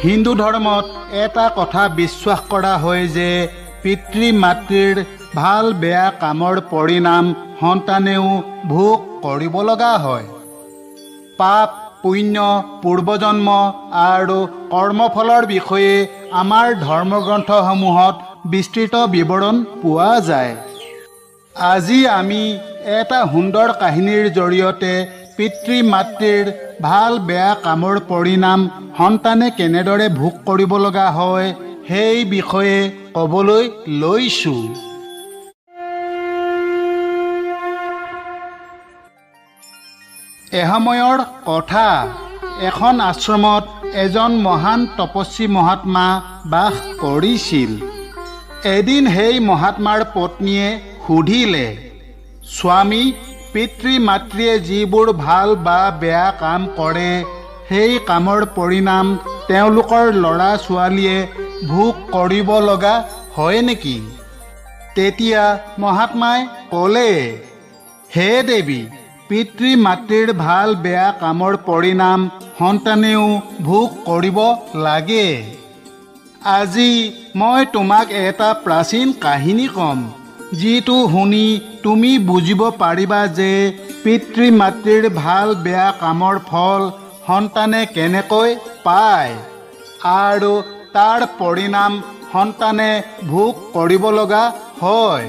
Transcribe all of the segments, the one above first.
হিন্দু ধৰ্মত এটা কথা বিশ্বাস কৰা হয় যে পিতৃ মাতৃৰ ভাল বেয়া কামৰ পৰিণাম সন্তানেও ভোগ কৰিব লগা হয়। পাপ পুণ্য পূৰ্বজন্ম আৰু কৰ্মফলৰ বিষয়ে আমাৰ ধৰ্মগ্ৰন্থসমূহত বিস্তৃত বিৱৰণ পোৱা যায়। আজি আমি এটা সুন্দৰ কাহিনীৰ জৰিয়তে পিতৃ মাতৃৰ ভাল বেয়া কামৰ পৰিণাম সন্তানে কেনেদৰে ভোগ কৰিব লগা হয় সেই বিষয়ে ক'বলৈ লৈছোঁ। এসময়ৰ কথা, এখন আশ্ৰমত এজন মহান তপস্বী মহাত্মা বাস কৰিছিল। এদিন সেই মহাত্মাৰ পত্নীয়ে সুধিলে, স্বামী, পিতৃ মাতৃয়ে যিবোৰ ভাল বা বেয়া কাম কৰে সেই কামৰ পৰিণাম তেওঁলোকৰ ল'ৰা ছোৱালীয়ে ভোগ কৰিব লগা হয় নেকি? তেতিয়া মহাত্মাই ক'লে, হে দেৱী, পিতৃ মাতৃৰ ভাল বেয়া কামৰ পৰিণাম সন্তানেও ভোগ কৰিব লাগে। আজি মই তোমাক এটা প্ৰাচীন কাহিনী ক'ম, যিটো শুনি তুমি বুজিব পাৰিবা যে পিতৃ মাতৃৰ ভাল বেয়া কামৰ ফল সন্তানে কেনেকৈ পায় আৰু তাৰ পৰিণাম সন্তানে ভোগ কৰিব লগা হয়।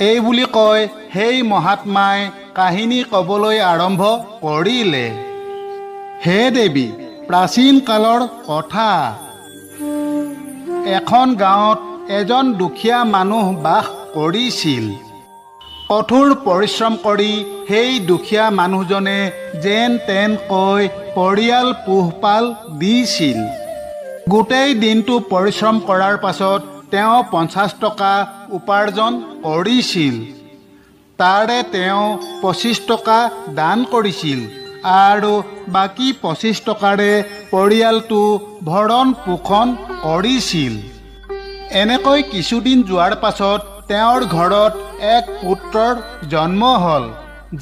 এই বুলি কয় সেই মহাত্মাই কাহিনী ক'বলৈ আৰম্ভ কৰিলে। হে দেৱী, প্ৰাচীন কালৰ কথা, এখন গাঁৱত এজন দুখীয়া মানুহ বাস কৰিছিল। কঠোৰ পৰিশ্ৰম কৰি সেই দুখীয়া মানুহজনে যেন তেনকৈ পৰিয়াল পোহপাল দিছিল। গোটেই দিনটো পৰিশ্ৰম কৰাৰ পাছত তেওঁ 50 টকা উপাৰ্জন কৰিছিল। তাৰে তেওঁ 25 টকা দান কৰিছিল আৰু বাকী 25 টকাৰে পৰিয়ালটো ভৰণ পোষণ কৰিছিল। এনেকৈ কিছুদিন যোৱাৰ পাছত তেওঁৰ ঘৰত এক পুত্ৰৰ জন্ম হ'ল,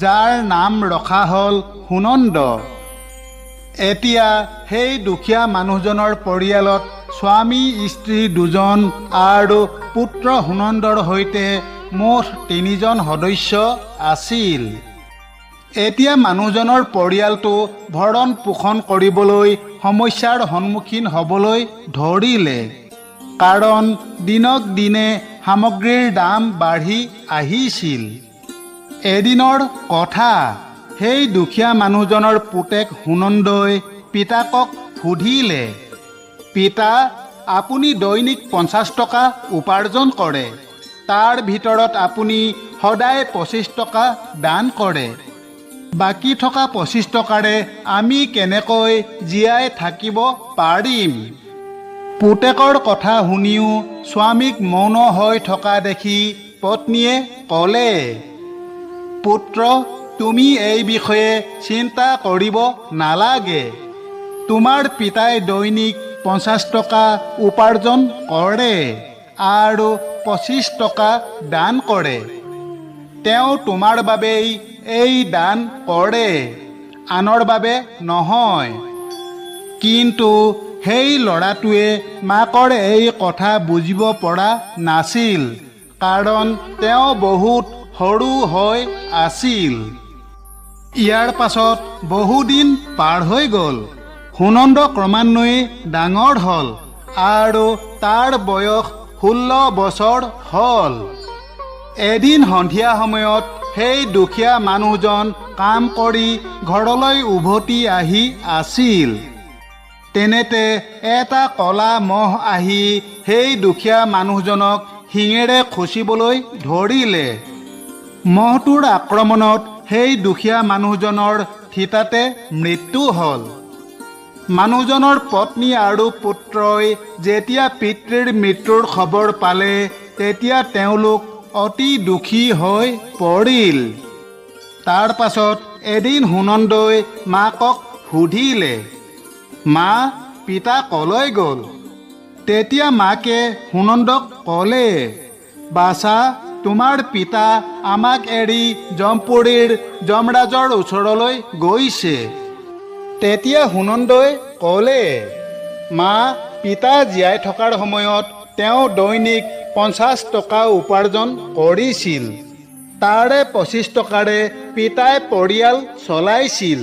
যাৰ নাম ৰখা হ'ল সুনন্দ। এতিয়া সেই দুখীয়া মানুহজনৰ পৰিয়ালত স্বামী স্ত্ৰী দুজন আৰু পুত্ৰ সুনন্দৰ সৈতে মুঠ 3জন সদস্য আছিল। এতিয়া মানুহজনৰ পৰিয়ালটো ভৰণ পোষণ কৰিবলৈ সমস্যাৰ সন্মুখীন হ'বলৈ ধৰিলে, কাৰণ দিনক দিনে সামগ্ৰীৰ দাম বাঢ়ি আহিছিল। এদিনৰ কথা, সেই দুখীয়া মানুহজনৰ পুতেক সুনন্দই পিতাকক সুধিলে, পিতা, আপুনি দৈনিক 50 টকা উপাৰ্জন কৰে, তাৰ ভিতৰত আপুনি সদায় 25 টকা দান কৰে। বাকী থকা 25 টকাৰে আমি কেনেকৈ জীয়াই থাকিব পাৰিম? পুতেকৰ কথা শুনিও স্বামীক মৌন হৈ থকা দেখি পত্নীয়ে ক'লে, পুত্ৰ, তুমি এই বিষয়ে চিন্তা কৰিব নালাগে। তোমাৰ পিতাই দৈনিক 50 টকা উপাৰ্জন কৰে আৰু 25 টকা দান কৰে। তেওঁ তোমাৰ বাবেই এই দান কৰে, আনৰ বাবে নহয়। কিন্তু সেই ল'ৰাটোৱে মাকৰ এই কথা বুজিব পৰা নাছিল, কাৰণ তেওঁ বহুত সৰু হৈ আছিল। ইয়াৰ পাছত বহুদিন পাৰ হৈ গ'ল। সুনন্দ ক্ৰমান্বয়ে ডাঙৰ হ'ল আৰু তাৰ বয়স 16 বছৰ হ'ল। এদিন সন্ধিয়া সময়ত সেই দুখীয়া মানুহজন কাম কৰি ঘৰলৈ উভতি আহি আছিল। তেনেতে এটা ক'লা মহ আহি সেই দুখীয়া মানুহজনক শিঙেৰে খুচিবলৈ ধৰিলে। মহটোৰ আক্ৰমণত সেই দুখীয়া মানুহজনৰ থিতাতে মৃত্যু হ'ল। মানুহজনৰ পত্নী আৰু পুত্ৰই যেতিয়া পিতৃৰ মৃত্যুৰ খবৰ পালে, তেতিয়া তেওঁলোক অতি দুখী হৈ পৰিল। তাৰ পাছত এদিন সুনন্দই মাকক সুধিলে, মা, পিতা ক'লৈ গ'ল? তেতিয়া মাকে সুনন্দক ক'লে, বাছা, তোমাৰ পিতা আমাক এৰি জমপুৰীৰ যমৰাজৰ ওচৰলৈ গৈছে। তেতিয়া সুনন্দই ক'লে, মা পিতা জীয়াই থকাৰ সময়ত তেওঁ দৈনিক 50 টকা উপাৰ্জন কৰিছিল। তাৰে 25 টকাৰে পিতাই পৰিয়াল চলাইছিল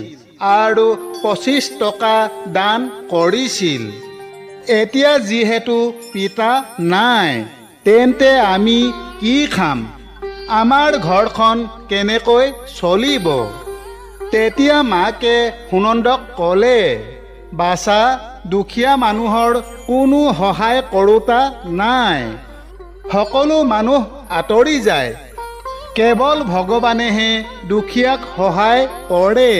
আৰু 25 টকা দান কৰিছিল। এতিয়া যিহেতু পিতা নাই, তেন্তে আমি কি খাম? আমাৰ ঘৰখন কেনেকৈ চলিব? তেতিয়া মাকে সুনন্দক ক'লে, বাছা, দুখীয়া মানুহৰ কোনো সহায় কৰোতা নাই। সকলো মানুহ আঁতৰি যায়, কেৱল ভগৱানেহে দুখীয়াক সহায় কৰে।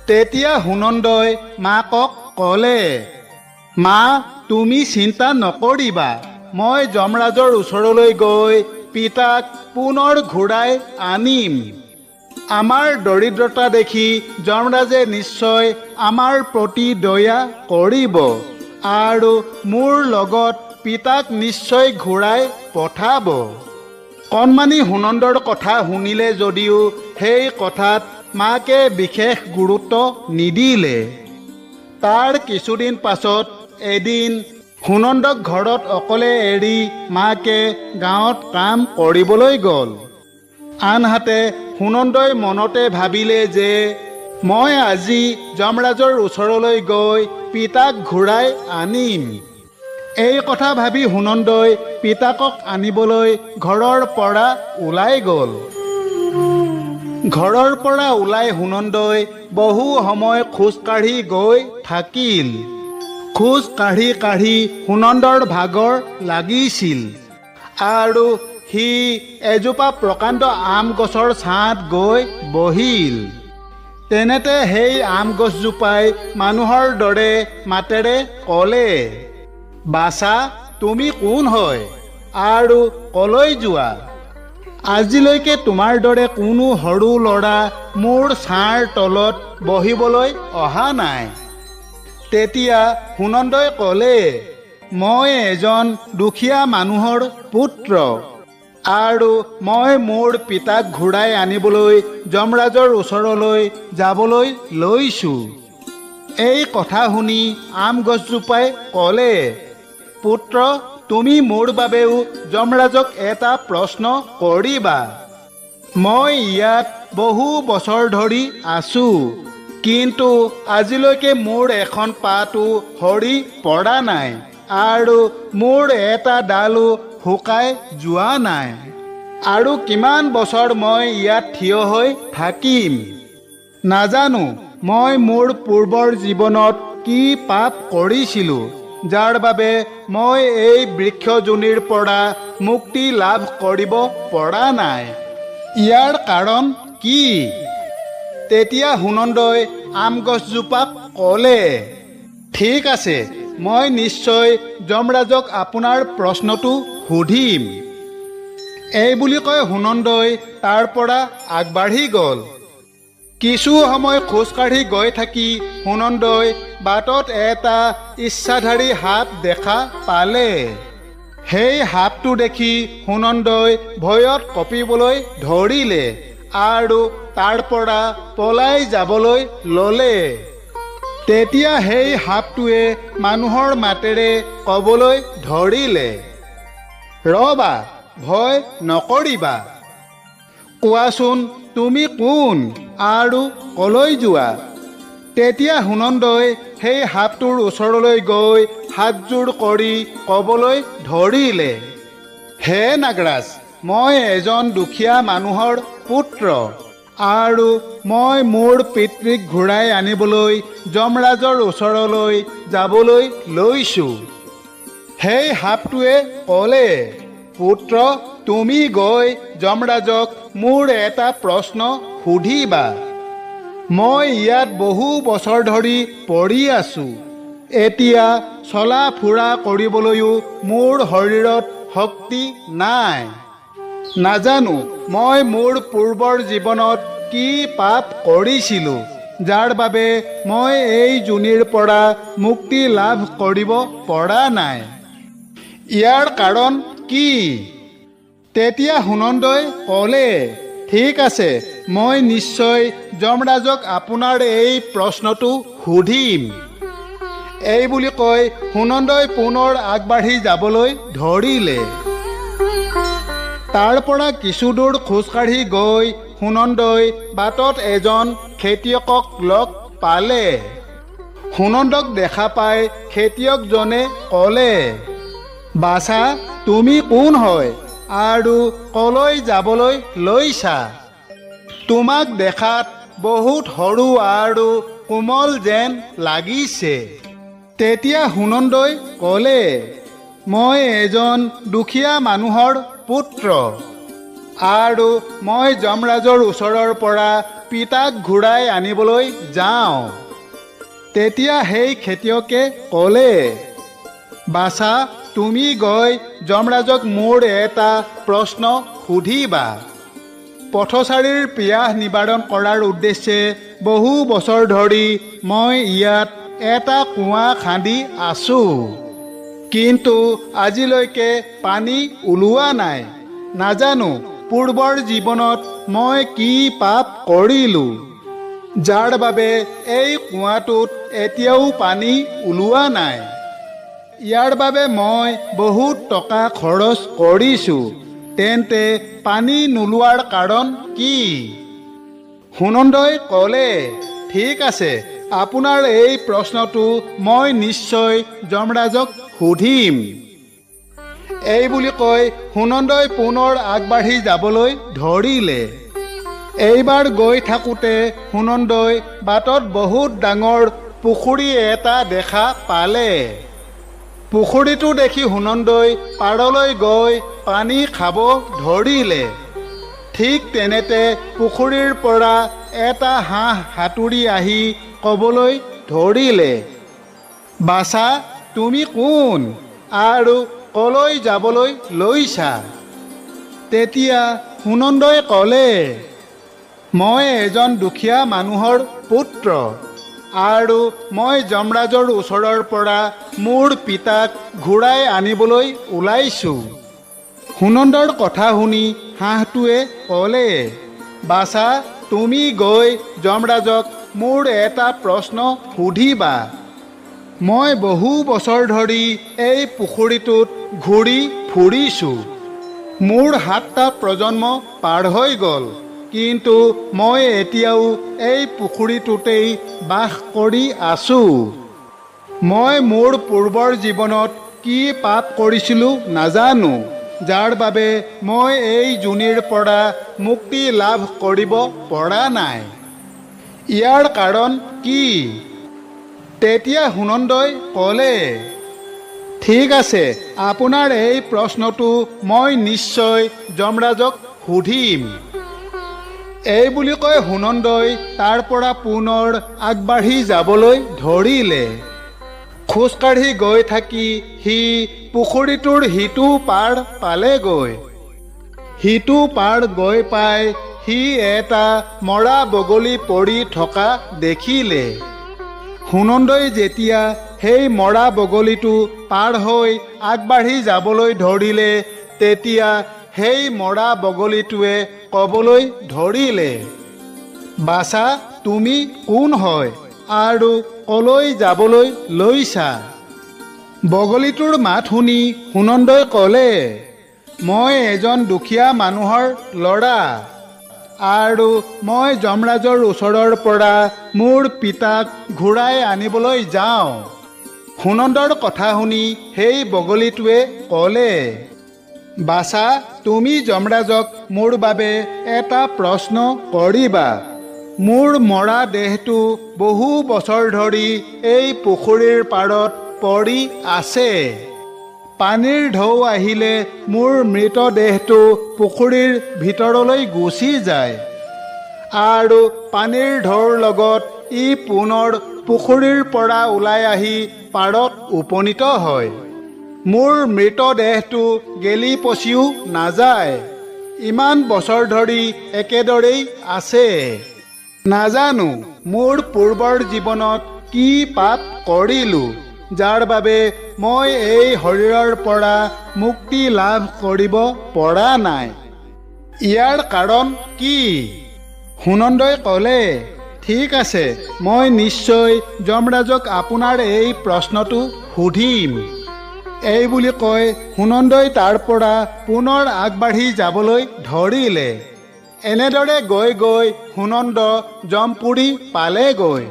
তেতিয়া সুনন্দই মাকক ক'লে, মা, তুমি চিন্তা নকৰিবা, মই যমৰাজৰ ওচৰলৈ গৈ পিতাক পুনৰ ঘূৰাই আনিম। আমাৰ দৰিদ্ৰতা দেখি যমৰাজে নিশ্চয় আমাৰ প্ৰতি দয়া কৰিব আৰু মোৰ লগত পিতাক নিশ্চয় ঘূৰাই পঠাব। কণমানি সুনন্দৰ কথা শুনিলে যদিও সেই কথাত মাকে বিশেষ গুৰুত্ব নিদিলে। তাৰ কিছুদিন পাছত এদিন সুনন্দক ঘৰত অকলে এৰি মাকে গাঁৱত কাম কৰিবলৈ গ'ল। আনহাতে সুনন্দই মনতে ভাবিলে যে মই আজি যমৰাজৰ ওচৰলৈ গৈ পিতাক ঘূৰাই আনিম। এই কথা ভাবি সুনন্দই পিতাকক আনিবলৈ ঘৰৰ পৰা ওলাই গ'ল। ঘৰৰ পৰা ওলাই সুনন্দই বহু সময় খোজকাঢ়ি গৈ থাকিল। খোজ কাঢ়ি কাঢ়ি সুনন্দৰ ভাগৰ লাগিছিল আৰু সি এজোপা প্ৰকাণ্ড আম গছৰ ছাঁত গৈ বহিল। তেনেতে সেই আম গছজোপাই মানুহৰ দৰে মাতেৰে ক'লে, বাছা, তুমি কোন হয় আৰু কলৈ যোৱা? আজিলৈকে তোমাৰ দৰে কোনো সৰু ল'ৰা মোৰ ছাঁৰ তলত বহিবলৈ অহা নাই। তেতিয়া সুনন্দই ক'লে, মই এজন দুখীয়া মানুহৰ পুত্ৰ আৰু মই মোৰ পিতাক ঘূৰাই আনিবলৈ যমৰাজৰ ওচৰলৈ যাবলৈ লৈছোঁ। এই কথা শুনি আম গছজোপাই ক'লে, পুত্ৰ, তুমি মোৰ বাবেও যমৰাজক এটা প্ৰশ্ন কৰিবা। মই ইয়াত বহু বছৰ ধৰি আছোঁ, কিন্তু আজিলৈকে মোৰ এখন পাতো সৰি পৰা নাই আৰু মোৰ এটা ডালো শুকাই যোৱা নাই। আৰু কিমান বছৰ মই ইয়াত থিয় হৈ থাকিম? নাজানো মই মোৰ পূৰ্বৰ জীৱনত কি পাপ কৰিছিলোঁ, যাৰ বাবে মই এই বৃক্ষজোনীৰ পৰা মুক্তি লাভ কৰিব পৰা নাই। ইয়াৰ কাৰণ কি? তেতিয়া সুনন্দই আম গছজোপাক ক'লে, ঠিক আছে, মই নিশ্চয় যমৰাজক আপোনাৰ প্ৰশ্নটো সুধিম। এই বুলি কৈ সুনন্দই তাৰ পৰা আগবাঢ়ি গ'ল। কিছু সময় খোজকাঢ়ি গৈ থাকি সুনন্দই বাটত এটা ইচ্ছাধাৰী সাপ দেখা পালে। সেই সাপটো দেখি সুনন্দই ভয়ত কঁপিবলৈ ধৰিলে আৰু তাৰ পৰা পলাই যাবলৈ ল'লে। তেতিয়া সেই সাপটোৱে মানুহৰ মাতেৰে ক'বলৈ ধৰিলে, ৰ'বা, ভয় নকৰিবা। কোৱাচোন তুমি কোন আৰু কলৈ যোৱা? তেতিয়া সুনন্দই সেই সাপটোৰ ওচৰলৈ গৈ হাতযোৰ কৰি ক'বলৈ ধৰিলে, হে নাগৰাজ, মই এজন দুখীয়া মানুহৰ পুত্ৰ আৰু মই মোৰ পিতৃক ঘূৰাই আনিবলৈ যমৰাজৰ ওচৰলৈ যাবলৈ লৈছোঁ। সেই সাপটোৱে ক'লে, পুত্ৰ, তুমি গৈ যমৰাজক মোৰ এটা প্ৰশ্ন সুধিবা। মই ইয়াত বহু বছৰ ধৰি পৰি আছোঁ। এতিয়া চলা ফুৰা কৰিবলৈও মোৰ শৰীৰত শক্তি নাই। নাজানো মই মোৰ পূৰ্বৰ জীৱনত কি পাপ কৰিছিলোঁ, যাৰ বাবে মই এই জোনীৰ পৰা মুক্তি লাভ কৰিব পৰা নাই। ইয়াৰ কাৰণ কি? তেতিয়া সুনন্দই ক'লে, ঠিক আছে, মই নিশ্চয় যমৰাজক আপোনাৰ এই প্ৰশ্নটো সুধিম। এই বুলি কৈ সুনন্দই পুনৰ আগবাঢ়ি যাবলৈ ধৰিলে। তাৰ পৰা কিছু দূৰ খোজকাঢ়ি গৈ সুনন্দই বাটত এজন খেতিয়কক লগ পালে। সুনন্দক দেখা পাই খেতিয়কজনে ক'লে, বাছা, তুমি কোন হয় আৰু কলৈ যাবলৈ লৈছা? তোমাক দেখাত বহুত সৰু আৰু কোমল যেন লাগিছে। তেতিয়া সুনন্দই ক'লে, মই এজন দুখীয়া মানুহৰ পুত্ৰ আৰু মই যমৰাজৰ ওচৰৰ পৰা পিতাক ঘূৰাই আনিবলৈ যাওঁ। তেতিয়া সেই খেতিয়কে ক'লে, বাছা, তুমি গৈ যমৰাজক মোৰ এটা প্ৰশ্ন সুধিবা। পথচাৰীৰ পিয়াহ নিবাৰণ কৰাৰ উদ্দেশ্যে বহু বছৰ ধৰি মই ইয়াত এটা কুঁৱা খান্দি আছোঁ, কিন্তু আজিলৈকে পানী ওলোৱা নাই। নাজানো পূৰ্বৰ জীৱনত মই কি পাপ কৰিলোঁ, যাৰ বাবে এই কুঁৱাটোত এতিয়াও পানী ওলোৱা নাই। ইয়াৰ বাবে মই বহুত টকা খৰচ কৰিছোঁ, তেন্তে পানী নোলোৱাৰ কাৰণ কি? সুনন্দই ক'লে, ঠিক আছে, আপোনাৰ এই প্ৰশ্নটো মই নিশ্চয় যমৰাজক সুধিম। এই বুলি কৈ সুনন্দই পুনৰ আগবাঢ়ি যাবলৈ ধৰিলে। এইবাৰ গৈ থাকোঁতে সুনন্দই বাটত বহুত ডাঙৰ পুখুৰী এটা দেখা পালে। পুখুৰীটো দেখি সুনন্দই পাৰলৈ গৈ পানী খাব ধৰিলে। ঠিক তেনেতে পুখুৰীৰ পৰা এটা হাঁহ সাঁতুৰি আহি ক'বলৈ ধৰিলে, বাছা, তুমি কোন আৰু কলৈ যাবলৈ লৈছা? তেতিয়া সুনন্দই ক'লে, মই এজন দুখীয়া মানুহৰ পুত্ৰ আৰু মই যমৰাজৰ ওচৰৰ পৰা মোৰ পিতাক ঘূৰাই আনিবলৈ ওলাইছোঁ। সুনন্দৰ কথা শুনি হাঁহটোৱে ক'লে, বাছা, তুমি গৈ যমৰাজক মোৰ এটা প্ৰশ্ন সুধিবা। মই বহু বছৰ ধৰি এই পুখুৰীটোত ঘূৰি ফুৰিছোঁ। মোৰ 7টা প্ৰজন্ম পাৰ হৈ গ'ল, কিন্তু মই এতিয়াও এই পুখুৰীটোতেই বাস কৰি আছোঁ। মই মোৰ পূৰ্বৰ জীৱনত কি পাপ কৰিছিলোঁ নাজানো, যাৰ বাবে মই এই জুনিৰ পৰা মুক্তি লাভ কৰিব পৰা নাই। ইয়াৰ কাৰণ কি? তেতিয়া সুনন্দই ক'লে, ঠিক আছে, আপোনাৰ এই প্ৰশ্নটো মই নিশ্চয় যমৰাজক সুধিম। এই বুলি কৈ সুনন্দই তাৰ পৰা পুনৰ আগবাঢ়ি যাবলৈ ধৰিলে। খোজকাঢ়ি গৈ থাকি সি পুখুৰীটোৰ সিটো পাৰ পালেগৈ। সিটো পাৰ গৈ পাই সি এটা মৰা বগলী পৰি থকা দেখিলে। সুনন্দই যেতিয়া সেই মৰা বগলীটো পাৰ হৈ আগবাঢ়ি যাবলৈ ধৰিলে, তেতিয়া সেই মৰা বগলীটোৱে ক'বলৈ ধৰিলে, বাছা, তুমি কোন হয় আৰু কলৈ যাবলৈ লৈছা? বগলীটোৰ মাত শুনি সুনন্দই ক'লে, মই এজন দুখীয়া মানুহৰ ল'ৰা আৰু মই যমৰাজৰ ওচৰৰ পৰা মোৰ পিতাক ঘূৰাই আনিবলৈ যাওঁ। সুনন্দৰ কথা শুনি সেই বগলীটোৱে ক'লে, বাছা, তুমি যমৰাজক মোৰ বাবে এটা প্ৰশ্ন কৰিবা। মোৰ মৰা দেহটো বহু বছৰ ধৰি এই পুখুৰীৰ পাৰত পৰি আছে। পানীৰ ঢৌ আহিলে মোৰ মৃতদেহটো পুখুৰীৰ ভিতৰলৈ গুচি যায় আৰু পানীৰ ঢৌৰ লগত ই পুনৰ পুখুৰীৰ পৰা ওলাই আহি পাৰত উপনীত হয়। মোৰ মৃতদেহটো গেলি পচিও নাযায়। ইমান বছৰ ধৰি একেদৰেই আছে। নাজানো মোৰ পূৰ্বৰ জীৱনত কি পাপ কৰিলোঁ, যাৰ বাবে মই এই শৰীৰৰ পৰা মুক্তি লাভ কৰিব পৰা নাই। ইয়াৰ কাৰণ কি? সুনন্দই ক'লে, ঠিক আছে, মই নিশ্চয় যমৰাজক আপোনাৰ এই প্ৰশ্নটো সুধিম। এই বুলি কৈ সুনন্দই তাৰ পৰা পুনৰ আগবাঢ়ি যাবলৈ ধৰিলে। এনেদৰে গৈ গৈ সুনন্দ যমপুৰী পালেগৈ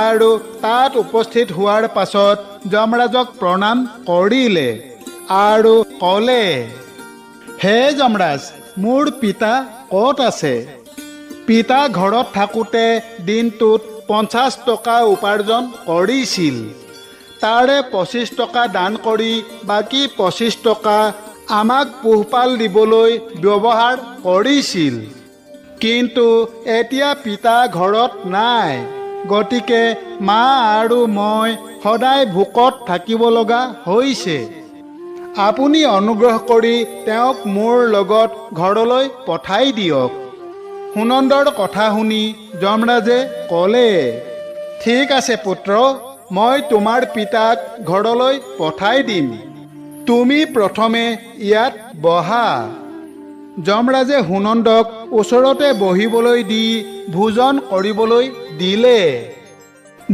আৰু তাত উপস্থিত হোৱাৰ পাছত যমৰাজক প্ৰণাম কৰিলে আৰু ক'লে, হে যমৰাজ, মোৰ পিতা ক'ত আছে? পিতা ঘৰত থাকোঁতে দিনটোত 50 টকা উপাৰ্জন কৰিছিল। তাৰে 25 টকা দান কৰি বাকী 25 টকা আমাক পোহপাল দিবলৈ ব্যৱহাৰ কৰিছিল। কিন্তু এতিয়া পিতা ঘৰত নাই, গতিকে মা আৰু মই সদায় ভোকত থাকিব লগা হৈছে। আপুনি অনুগ্ৰহ কৰি তেওঁক মোৰ লগত ঘৰলৈ পঠাই দিয়ক। সুনন্দৰ কথা শুনি যমৰাজে ক'লে, ঠিক আছে পুত্ৰ, মই তোমাৰ পিতাক ঘৰলৈ পঠাই দিম। তুমি প্ৰথমে ইয়াত বহা। যমৰাজে সুনন্দক ওচৰতে বহিবলৈ দি ভোজন কৰিবলৈ দিলে।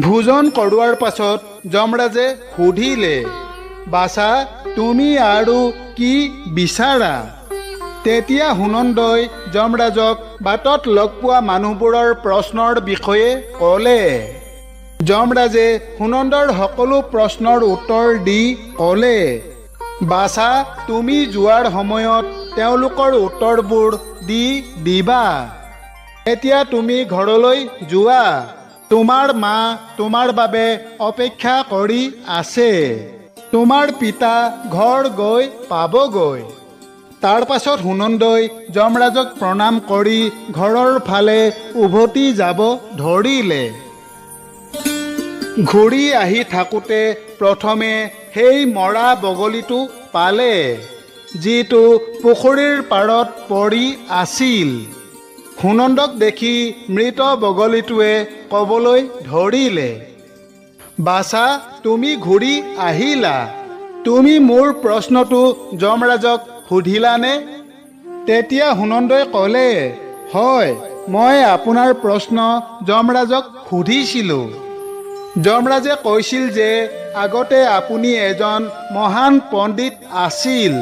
ভোজন কৰোৱাৰ পাছত যমৰাজে সুধিলে, বাছা, তুমি আৰু কি বিচাৰা? তেতিয়া সুনন্দই যমৰাজক বাটত লগ পোৱা মানুহবোৰৰ প্ৰশ্নৰ বিষয়ে ক'লে। যমৰাজে সুনন্দৰ সকলো প্ৰশ্নৰ উত্তৰ দি ক'লে, বাছা, তুমি যোৱাৰ সময়ত তেওঁলোকৰ উত্তৰবোৰ দি দিবা। এতিয়া তুমি ঘৰলৈ যোৱা। তোমাৰ মা তোমাৰ বাবে অপেক্ষা কৰি আছে। তোমাৰ পিতা ঘৰ গৈ পাবগৈ। তাৰ পাছত সুনন্দই যমৰাজক প্ৰণাম কৰি ঘৰৰ ফালে উভতি যাব ধৰিলে। ঘূৰি আহি থাকোঁতে প্ৰথমে সেই মৰা বগলীটো পালে, যিটো পুখুৰীৰ পাৰত পৰি আছিল। সুনন্দক দেখি মৃত বগলীটোৱে ক'বলৈ ধৰিলে, বাছা, তুমি ঘূৰি আহিলা। তুমি মোৰ প্ৰশ্নটো যমৰাজক সুধিলানে? তেতিয়া সুনন্দই ক'লে, হয়, মই আপোনাৰ প্ৰশ্ন যমৰাজক সুধিছিলোঁ। যমৰাজে কৈছিল যে আগতে আপুনি এজন মহান পণ্ডিত আছিল,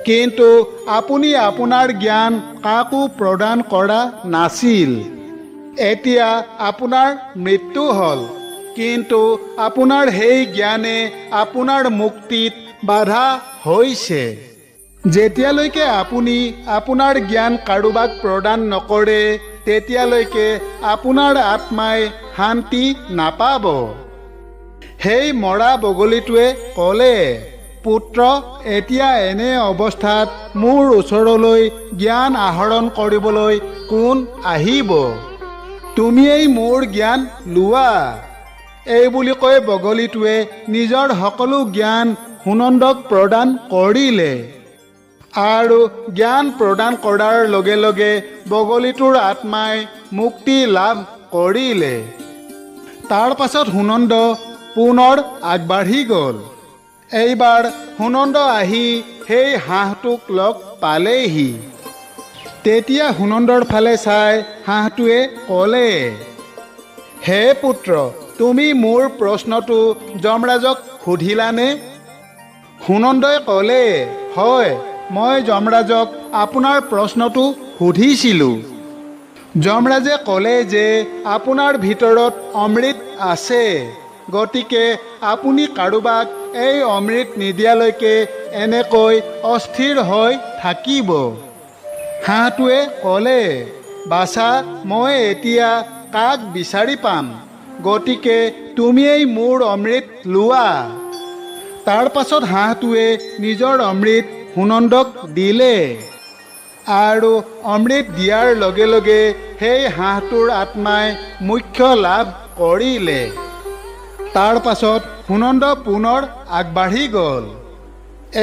কিন্তু আপুনি আপোনাৰ জ্ঞান কাকো প্ৰদান কৰা নাছিল। এতিয়া আপোনাৰ মৃত্যু হ'ল, কিন্তু আপোনাৰ সেই জ্ঞানে আপোনাৰ মুক্তিত বাধা হৈছে। যেতিয়ালৈকে আপুনি আপোনাৰ জ্ঞান কাৰোবাক প্ৰদান নকৰে, তেতিয়ালৈকে আপোনাৰ আত্মাই শান্তি নাপাব। সেই মৰা বগলীটোৱে ক'লে, পুত্ৰ, এতিয়া এনে অৱস্থাত মোৰ ওচৰলৈ জ্ঞান আহৰণ কৰিবলৈ কোন আহিব? তুমিয়েই মোৰ জ্ঞান লোৱা। এই বুলি কৈ বগলীটোৱে নিজৰ সকলো জ্ঞান সুনন্দক প্ৰদান কৰিলে আৰু জ্ঞান প্ৰদান কৰাৰ লগে লগে বগলীটোৰ আত্মাই মুক্তি লাভ কৰিলে। তাৰ পাছত সুনন্দ পুনৰ আগবাঢ়ি গ'ল। এইবাৰ সুনন্দ আহি সেই হাঁহটোক লগ পালেহি। তেতিয়া সুনন্দৰ ফালে চাই হাঁহটোৱে ক'লে, হে পুত্ৰ, তুমি মোৰ প্ৰশ্নটো যমৰাজক সুধিলানে? সুনন্দই ক'লে, হয়, মই যমৰাজক আপোনাৰ প্ৰশ্নটো সুধিছিলোঁ। যমৰাজে ক'লে যে আপোনাৰ ভিতৰত অমৃত আছে, গতিকে আপুনি কাৰোবাক এই অমৃত নিদিয়ালৈকে এনেকৈ অস্থিৰ হৈ থাকিব। হাঁহটোৱে ক'লে, বাছা, মই এতিয়া কাক বিচাৰি পাম? গতিকে তুমিয়েই মোৰ অমৃত লোৱা। তাৰ পাছত হাঁহটোৱে নিজৰ অমৃত সুনন্দক দিলে আৰু অমৃত দিয়াৰ লগে লগে সেই হাঁহটোৰ আত্মাই মোক্ষ লাভ কৰিলে। তাৰ পাছত সুনন্দ পুনৰ আগবাঢ়ি গ'ল।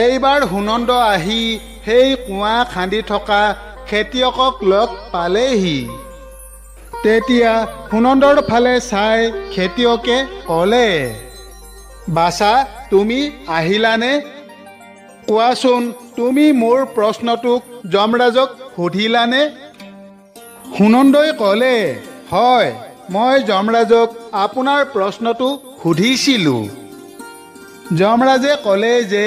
এইবাৰ সুনন্দ আহি সেই কুঁৱা খান্দি থকা খেতিয়কক লগ পালেহি। তেতিয়া সুনন্দৰ ফালে চাই খেতিয়কে ক'লে, বাছা, তুমি আহিলানে? কোৱাচোন, তুমি মোৰ প্ৰশ্নটোক যমৰাজক সুধিলানে? সুনন্দই ক'লে, হয়, মই যমৰাজক আপোনাৰ প্ৰশ্নটো সুধিছিলোঁ। যমৰাজে ক'লে যে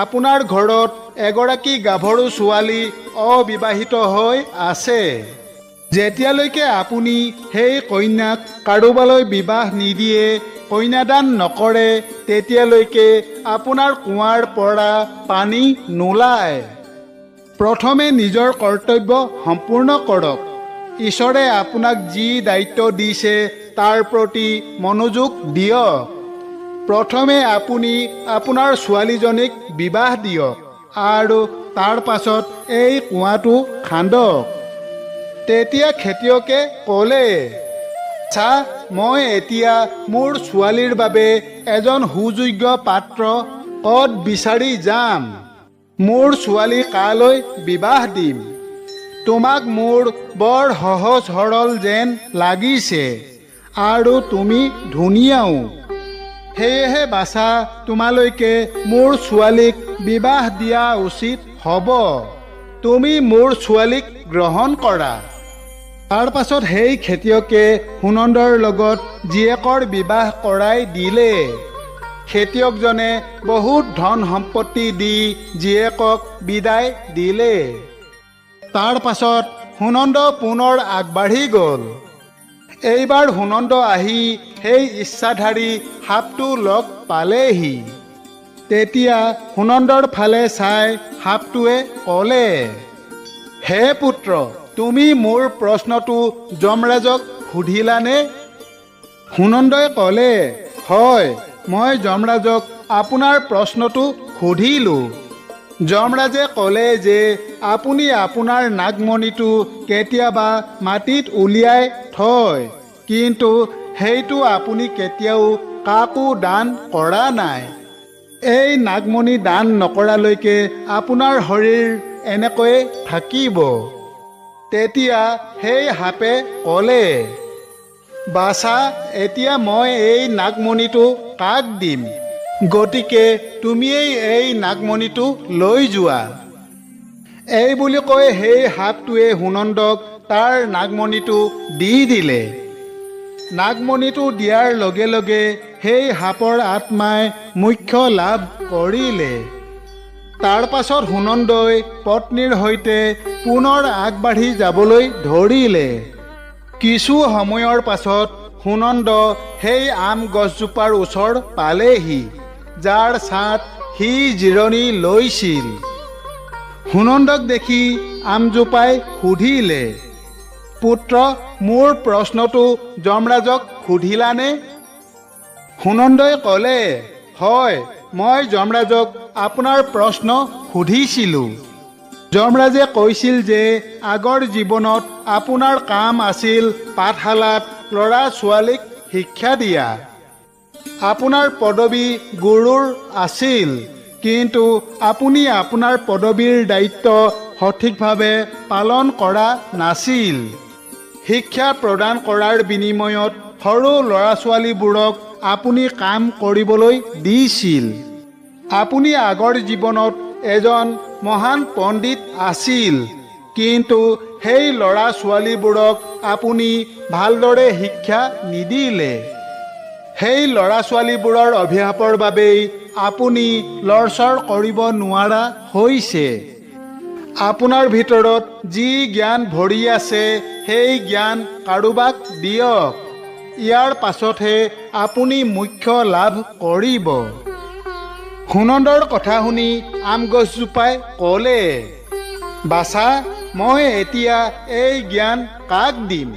আপোনাৰ ঘৰত এগৰাকী গাভৰু ছোৱালী অবিবাহিত হৈ আছে। যেতিয়ালৈকে আপুনি সেই কন্যাক কাৰোবালৈ বিবাহ নিদিয়ে, কন্যাদান নকৰে, তেতিয়ালৈকে আপোনাৰ কুঁৱাৰ পৰা পানী নোলায়। প্ৰথমে নিজৰ কৰ্তব্য সম্পূৰ্ণ কৰক। ঈশ্বৰে আপোনাক যি দায়িত্ব দিছে তাৰ প্ৰতি মনোযোগ দিয়ক। প্ৰথমে আপুনি আপোনাৰ ছোৱালীজনীক বিবাহ দিয়ক আৰু তাৰ পাছত এই কুঁৱাটো খান্দক। তেতিয়া খেতিয়কে ক'লে, চা, মই এতিয়া মোৰ ছোৱালীৰ বাবে এজন সুযোগ্য পাত্ৰ ক'ত বিচাৰি যাম? মোৰ ছোৱালী কালৈ বিবাহ দিম? তোমাক মোৰ বৰ সহজ সৰল যেন লাগিছে আৰু তুমি ধুনীয়াও। সেয়েহে বাছা, তোমালৈকে মোৰ ছোৱালীক বিবাহ দিয়া উচিত হ'ব। তুমি মোৰ ছোৱালীক গ্ৰহণ কৰা। তাৰ পাছত সেই খেতিয়কে সুনন্দৰ লগত জীয়েকৰ বিবাহ কৰাই দিলে। খেতিয়কজনে বহুত ধন সম্পত্তি দি জীয়েকক বিদায় দিলে। তাৰ পাছত সুনন্দ পুনৰ আগবাঢ়ি গ'ল। এইবাৰ সুনন্দ আহি সেই ইচ্ছাধাৰী সাপটো লগ পালেহি। তেতিয়া সুনন্দৰ ফালে চাই সাপটোৱে ক'লে, হে পুত্ৰ, তুমি মোৰ প্ৰশ্নটো যমৰাজক সুধিলানে? সুনন্দই ক'লে, হয়, মই যমৰাজক আপোনাৰ প্ৰশ্নটো সুধিলোঁ। যমৰাজে ক'লে যে আপুনি আপোনাৰ নাগমণিটো কেতিয়াবা মাটিত উলিয়াই থয়, কিন্তু সেইটো আপুনি কেতিয়াও কাকো দান কৰা নাই। এই নাগমণি দান নকৰালৈকে আপোনাৰ শৰীৰ এনেকৈয়ে থাকিব। তেতিয়া সেই সাপে ক'লে, বাছা, এতিয়া মই এই নাগমণিটো কাক দিম? গতিকে তুমিয়েই এই নাগমণিটো লৈ যোৱা। এই বুলি কৈ সেই সাপটোৱে সুনন্দক তাৰ নাগমণিটো দি দিলে। নাগমণিটো দিয়াৰ লগে লগে সেই সাপৰ আত্মাই মোক্ষ লাভ কৰিলে। তাৰ পাছত সুনন্দই পত্নীৰ সৈতে পুনৰ আগবাঢ়ি যাবলৈ ধৰিলে। কিছু সময়ৰ পাছত সুনন্দ সেই আম গছজোপাৰ ওচৰ পালেহি, যাৰ ছাঁত সি জিৰণি লৈছিল। সুনন্দক দেখি আমজোপাই সুধিলে, পুত্ৰ, মোৰ প্ৰশ্নটো যমৰাজক সুধিলানে? সুনন্দই ক'লে, হয়, মই যমৰাজক আপোনাৰ প্ৰশ্ন সুধিছিলোঁ। যমৰাজে কৈছিল যে আগৰ জীৱনত আপোনাৰ কাম আছিল পাঠশালাত ল'ৰা ছোৱালীক শিক্ষা দিয়া। আপোনাৰ পদবী গুৰুৰ আছিল, কিন্তু আপুনি আপোনাৰ পদবীৰ দায়িত্ব সঠিকভাৱে পালন কৰা নাছিল। শিক্ষা প্ৰদান কৰাৰ বিনিময়ত সৰু ল'ৰা ছোৱালীবোৰক আপুনি কাম কৰিবলৈ দিছিল। আপুনি আগৰ জীৱনত এজন মহান পণ্ডিত আছিল, কিন্তু সেই ল'ৰা ছোৱালীবোৰক আপুনি ভালদৰে শিক্ষা নিদিলে। সেই ল'ৰা ছোৱালীবোৰৰ অভিশাপৰ বাবেই আপুনি লৰচৰ কৰিব নোৱাৰা হৈছে। আপোনাৰ ভিতৰত যি জ্ঞান ভৰি আছে সেই জ্ঞান কাৰোবাক দিয়ক। ইয়াৰ পাছতহে আপুনি মোক্ষ লাভ কৰিব। সুনন্দৰ কথা শুনি আম গছজোপাই ক'লে, বাছা, মই এতিয়া এই জ্ঞান কাক দিম?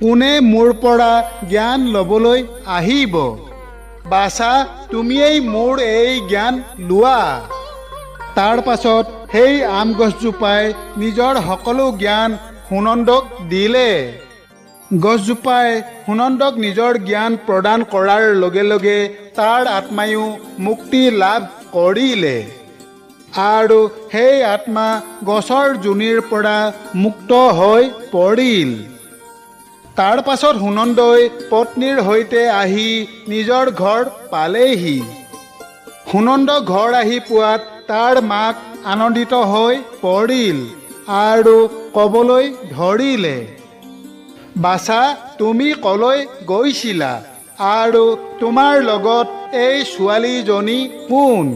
কোনে মোৰ পৰা জ্ঞান ল'বলৈ আহিব? বাছা, তুমিয়েই মোৰ এই জ্ঞান লোৱা। তাৰ পাছত সেই আম গছজোপাই নিজৰ সকলো জ্ঞান সুনন্দক দিলে। গছজোপাই সুনন্দক নিজৰ জ্ঞান প্ৰদান কৰাৰ লগে লগে তাৰ আত্মায়ো মুক্তি লাভ কৰিলে আৰু সেই আত্মা গছৰ জুনিৰ পৰা মুক্ত হৈ পৰিল। তাৰ পাছত সুনন্দই পত্নীৰ সৈতে আহি নিজৰ ঘৰ পালেহি। সুনন্দ ঘৰ আহি পোৱাত তাৰ মাক আনন্দিত হৈ পৰিল আৰু ক'বলৈ ধৰিলে, বাছা, তুমি কলৈ গৈছিলা আৰু তোমাৰ লগত এই ছোৱালীজনী কোন?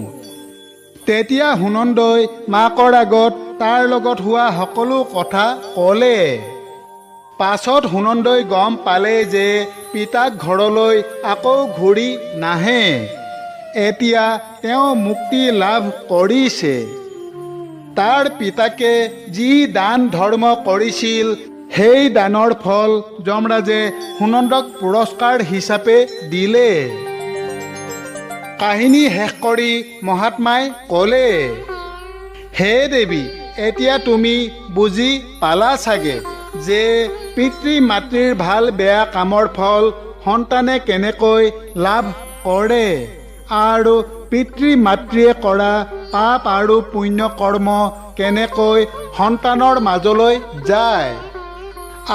তেতিয়া সুনন্দই মাকৰ আগত তাৰ লগত হোৱা সকলো কথা ক'লে। পাছত সুনন্দই গম পালে যে পিতাক ঘৰলৈ আকৌ ঘূৰি নাহে। এতিয়া তেওঁ মুক্তি লাভ কৰিছে। তাৰ পিতাকে যি দান ধৰ্ম কৰিছিল সেই দানৰ ফল যমৰাজে সুনন্দক পুৰস্কাৰ হিচাপে দিলে। কাহিনী শেষ কৰি মহাত্মাই ক'লে, হে দেৱী, এতিয়া তুমি বুজি পালা চাগে যে পিতৃ মাতৃৰ ভাল বেয়া কামৰ ফল সন্তানে কেনেকৈ লাভ কৰে আৰু পিতৃ মাতৃয়ে কৰা পাপ আৰু পুণ্য কৰ্ম কেনেকৈ সন্তানৰ মাজলৈ যায়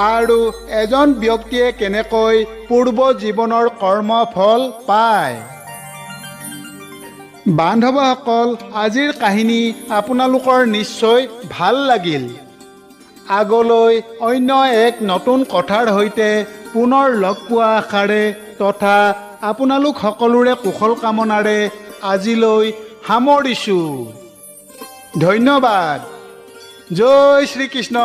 আৰু এজন ব্যক্তিয়ে কেনেকৈ পূৰ্ব জীৱনৰ কৰ্ম ফল পায়। বান্ধৱসকল, আজিৰ কাহিনী আপোনালোকৰ নিশ্চয় ভাল লাগিল। আগলৈ অন্য এক নতুন কথাৰ সৈতে পুনৰ লগ পোৱা আশাৰে তথা আপোনালোক সকলোৰে কুশল কামনাৰে আজিলৈ সামৰিছোঁ। ধন্যবাদ। জয় শ্ৰীকৃষ্ণ।